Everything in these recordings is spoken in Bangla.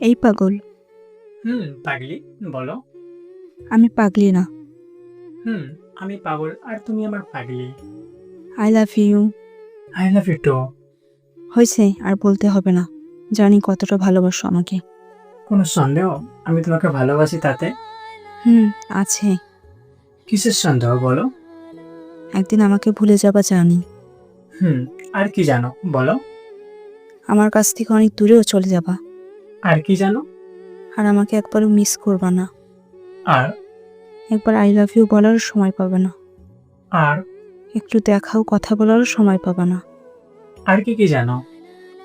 এই পাগল, পাগলি, বলো। আমি পাগলি না। আমি পাগল আর তুমি আমার পাগলি। I love you. I love you too. হয়েছে, আর বলতে হবে না। জানি কতটা ভালোবাসো আমাকে। কোনো সন্দেহ আমি তোমাকে ভালোবাসি তাতে? আছে। কিসের সন্দেহ বলো? একদিন আমাকে ভুলে যাবা জানি। হুম আর কি জানো বলো? আমার কাছ থেকে অনেক দূরেও চলে যাবা। আর কি জানো? আর আমাকে একবারও মিস করবা না। আর একবার আই লাভ ইউ বলারও সময় পাবে না। আর একটু দেখাও, কথা বলারও সময় পাবা না। আর কি কি জানো?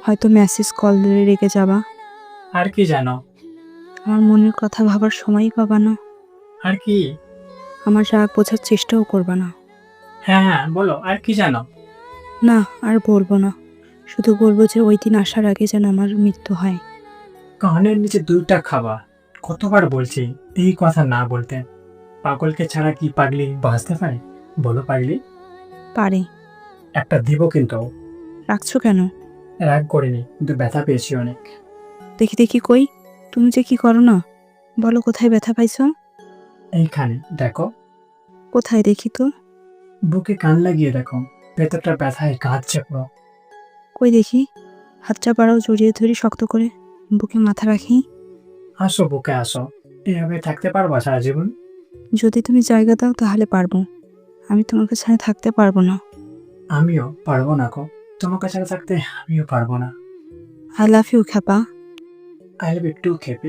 হয়তো মেসেজ কল ধরে রেখে যাবা। আর কি জানো? আমার মনের কথা ভাবার সময়ই পাবা না। আর কি? আমার রাগ বোঝার চেষ্টাও করবা না। হ্যাঁ হ্যাঁ বলো, আর কি জানো? না, আর বলবো না। শুধু বলবো যে ওই দিন আসার আগে যেন আমার মৃত্যু হয়। কানের নিচে দুইটা খাবার। কতবার বলছি এই কথা না বলতে। পাগলকে ছাড়া কি পাগলি বাঁচতে পারে? বলো পাগলি। পারে। একটা দিব কিন্তু। রাখছো কেন? রাগ করিনি, কিন্তু ব্যথা পেয়েছি অনেক। দেখি দেখি কই। তুমি যে কি করো না, বলো কোথায় ব্যথা পাইছো? এইখানে দেখো। কোথায় দেখি তো। বুকে কান লাগিয়ে দেখো। ভেতরটা ব্যথায় কাঁদছে পুরো। কই দেখি। হাতটা বাড়াও, জড়িয়ে ধরি শক্ত করে। বুকে মাথা রাখি। আসো বুকে আসো। এভাবে থাকতে পারবা সারা জীবন? যদি তুমি জায়গা দাও তাহলে পারবো। আমি তোমাকে ছাড়া থাকতে পারবো না। আমিও পারবো না গো। তোমাকে ছাড়া থাকতে আমিও পারবো না। আই লাভ ইউ খ্যাপা। I love you too খেপি।